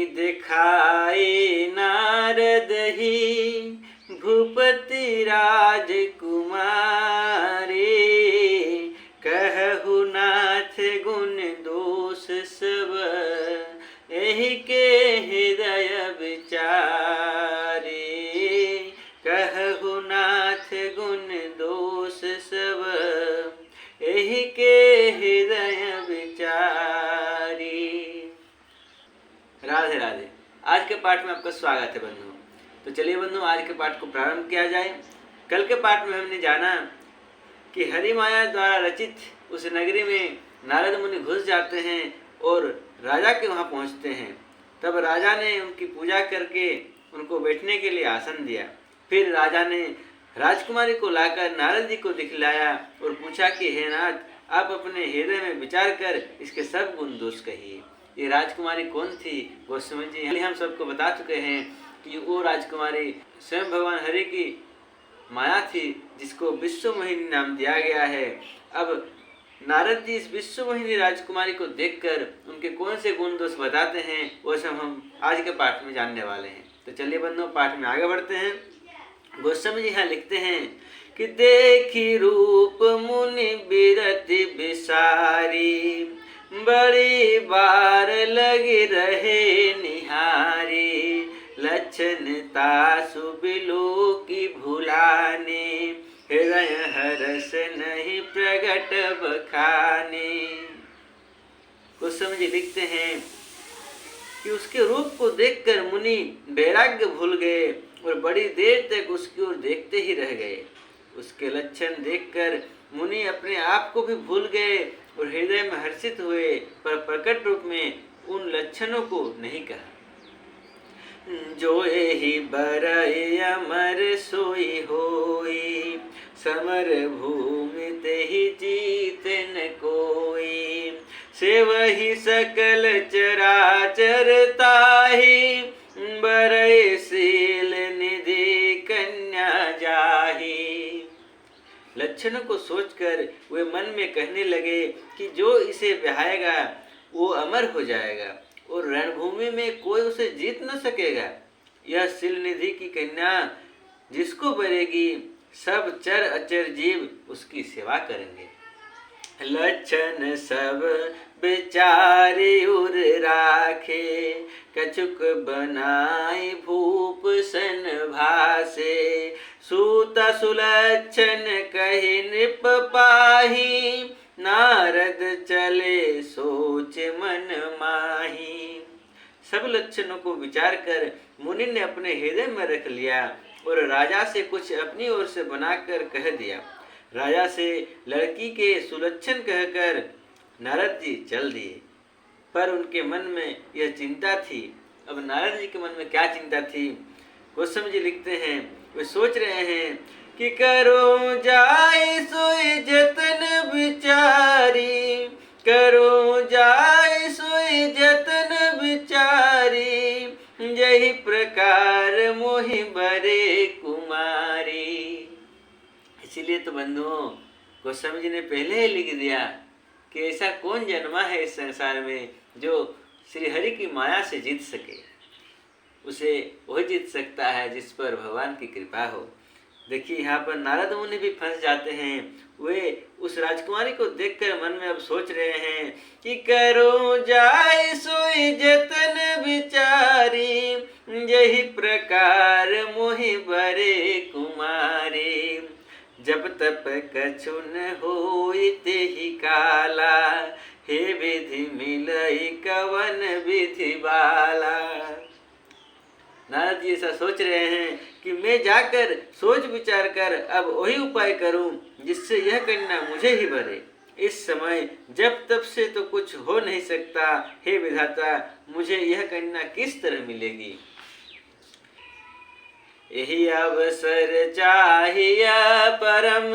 दिखाए नारद ही भूपति राजकुमारी। कहु नाथ गुण दोष सब एहि के हृदय विचारे। कहु नाथ गुण दोष सब एहि के हृदय विचारी। राधे राधे। आज के पाठ में आपका स्वागत है बंधुओं। तो चलिए बंधुओं, आज के पाठ को प्रारंभ किया जाए। कल के पाठ में हमने जाना कि हरि माया द्वारा रचित उस नगरी में नारद मुनि घुस जाते हैं और राजा के वहाँ पहुँचते हैं। तब राजा ने उनकी पूजा करके उनको बैठने के लिए आसन दिया। फिर राजा ने राजकुमारी को लाकर नारद जी को दिखलाया और पूछा कि हे नाथ, आप अपने हृदय में विचार कर इसके सब गुण दोष कहिए। ये राजकुमारी कौन थी? गोस्वामी जी हम सबको बता चुके हैं कि वो राजकुमारी स्वयं भगवान हरि की माया थी, जिसको विश्वमोहिनी नाम दिया गया है। अब नारद जी इस विश्वमोहिनी राजकुमारी को देखकर उनके कौन से गुण दोष बताते हैं, वो सब हम आज के पाठ में जानने वाले हैं। तो चलिए बंधुओं, पाठ में आगे बढ़ते हैं। गोस्वामी जी यहाँ लिखते हैं कि देखी रूप मुनि बिरति बिसारी, बड़ी बार लगी रहे निहारी। लक्षण तासु बिलो की भुलाने, हृदय हरस नहीं प्रगट बखाने। गोस्वामी जी लिखते हैं कि उसके रूप को देखकर मुनि वैराग्य भूल गए और बड़ी देर तक उसकी ओर देखते ही रह गए। उसके लक्षण देखकर मुनि अपने आप को भी भूल गए और हृदय में हर्षित हुए, पर प्रकट रूप में उन लक्षणों को नहीं कहा। जो एहि बरय अमर सोई होई, समर भूमि तेहि जीत न कोई। से वही सकल चराचर ताहि, बरय शील निधि कन्या जाहि। लक्षणों को सोचकर वे मन में कहने लगे कि जो इसे ब्याहेगा वो अमर हो जाएगा और रणभूमि में कोई उसे जीत न सकेगा। यह शील निधि की कन्या जिसको बरेगी, सब चर अचर जीव उसकी सेवा करेंगे। लक्षण सब बेचारे उर राखे, कछुक बनाई भूप सन भासे। सूता सुलक्षण कहि नृप पाही, नारद चले सोच मन माही। सब लक्षणों को विचार कर मुनि ने अपने हृदय में रख लिया और राजा से कुछ अपनी ओर से बनाकर कह दिया। राजा से लड़की के सुलक्षण कहकर नारद जी चल दिए, पर उनके मन में यह चिंता थी। अब नारद जी के मन में क्या चिंता थी? गोस्वामी जी लिखते हैं, वे सोच रहे हैं कि करो जाए सोई जतन विचारी, करो जाए सोई जतन विचारी। यही प्रकार मोहि बरे कुमारी। इसीलिए तो बंधुओं, गोस्वामी जी ने पहले ही लिख दिया कि ऐसा कौन जन्मा है इस संसार में जो श्री हरि की माया से जीत सके। उसे वह जीत सकता है जिस पर भगवान की कृपा हो। देखिए यहाँ पर नारद मुनि भी फंस जाते हैं। वे उस राजकुमारी को देखकर मन में अब सोच रहे हैं कि करो जाए सोई जतन विचारी, यही प्रकार मोहि बरे कुमारी। जब तप कछु न होई तेहि काला, हे विधि मिलई कवन विधि बाला। नारद जी ऐसा सोच रहे हैं कि मैं जाकर सोच विचार कर अब वही उपाय करूं जिससे यह कन्या मुझे ही भरे। इस समय जब तब से तो कुछ हो नहीं सकता। हे विधाता, मुझे यह कन्या किस तरह मिलेगी? यही अवसर चाहिए परम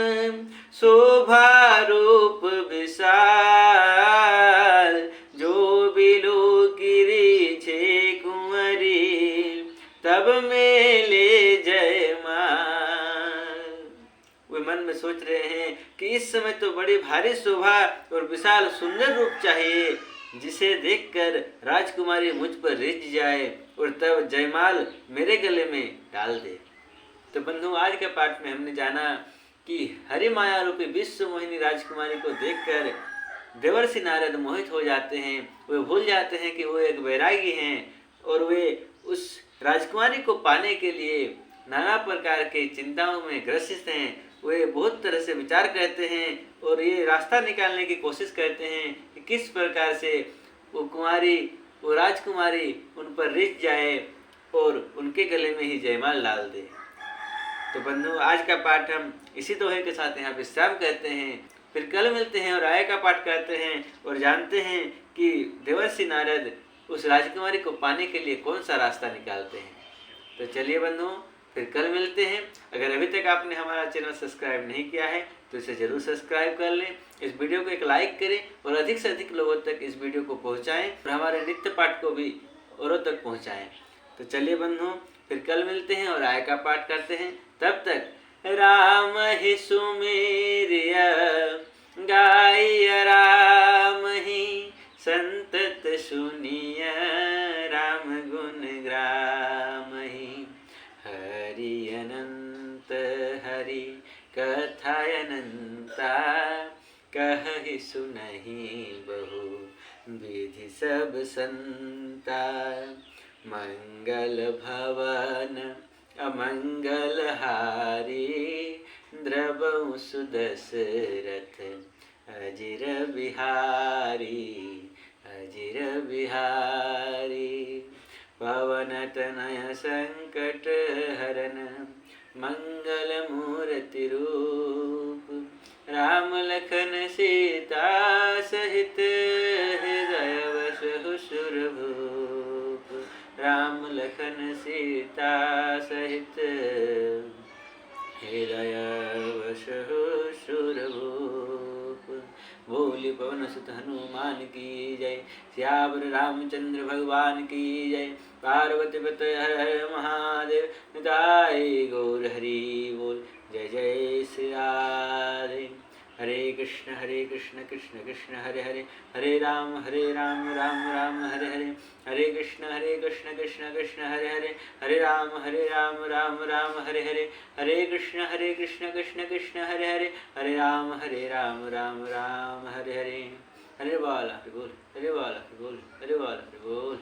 शोभा रूप विशाल, जो बिलो गिरी छे कुंवरी, तब मेले जय माल। वे मन में सोच रहे हैं कि इस समय तो बड़ी भारी शोभा और विशाल सुंदर रूप चाहिए, जिसे देखकर राजकुमारी मुझ पर रिझ जाए और तब जयमाल मेरे गले में डाल दे। तो बंधु, आज के पाठ में हमने जाना कि हरि माया रूपी विश्व मोहिनी राजकुमारी को देखकर देवर्षि नारद मोहित हो जाते हैं। वे भूल जाते हैं कि वो एक वैरागी हैं और वे उस राजकुमारी को पाने के लिए नाना प्रकार के चिंताओं में ग्रसित हैं। वे बहुत तरह से विचार करते हैं और ये रास्ता निकालने की कोशिश करते हैं कि किस प्रकार से वो राजकुमारी उन पर रिझ जाए और उनके गले में ही जयमाल डाल दे। तो बंधु, आज का पाठ हम इसी दोहे के साथ यहाँ विश्राम करते हैं। फिर कल मिलते हैं और आय का पाठ करते हैं और जानते हैं कि देवर्षि नारद उस राजकुमारी को पाने के लिए कौन सा रास्ता निकालते हैं। तो चलिए बंधु, फिर कल मिलते हैं। अगर अभी तक आपने हमारा चैनल सब्सक्राइब नहीं किया है तो इसे जरूर सब्सक्राइब कर लें। इस वीडियो को एक लाइक करें और अधिक से अधिक लोगों तक इस वीडियो को पहुंचाएं और हमारे नित्य पाठ को भी औरों तक पहुंचाएं। तो चलिए बंधु, फिर कल मिलते हैं और आय का पाठ करते हैं। तब तक राम ही सुमेरिया गाय राम ही संतत सुनिया राम गुण ग्राम ही। हरि अनंत हरि कथा अनंता कहि सुनहि बहु विधि सब संता। मंगल भवन अमंगल हारी द्रवहु सुदशरथ अजिर बिहारी अजिर बिहारी। पवन तनय संकट हरन मंगल मूर्ति रूप। राम लखन सीता सहित हृदय वसहु सुरभूप। राम लखन सीता सहित हृदय वसहु सुरभूप। बोली पवन सुत हनुमान की जय। सियावर रामचंद्र भगवान की जय। पार्वती पते हर हर महादेव। निताई गौर हरि बोल। जय जय श्री राधे। हरे कृष्ण कृष्ण कृष्ण हरे हरे। हरे राम राम राम हरे हरे। हरे कृष्ण कृष्ण कृष्ण हरे हरे। हरे राम राम राम हरे हरे। हरे कृष्ण कृष्ण कृष्ण हरे हरे। हरे राम राम राम हरे हरे। हरे बाला हरे बोल, हरे बाला हरे बोल, हरे बाला हरे बोल।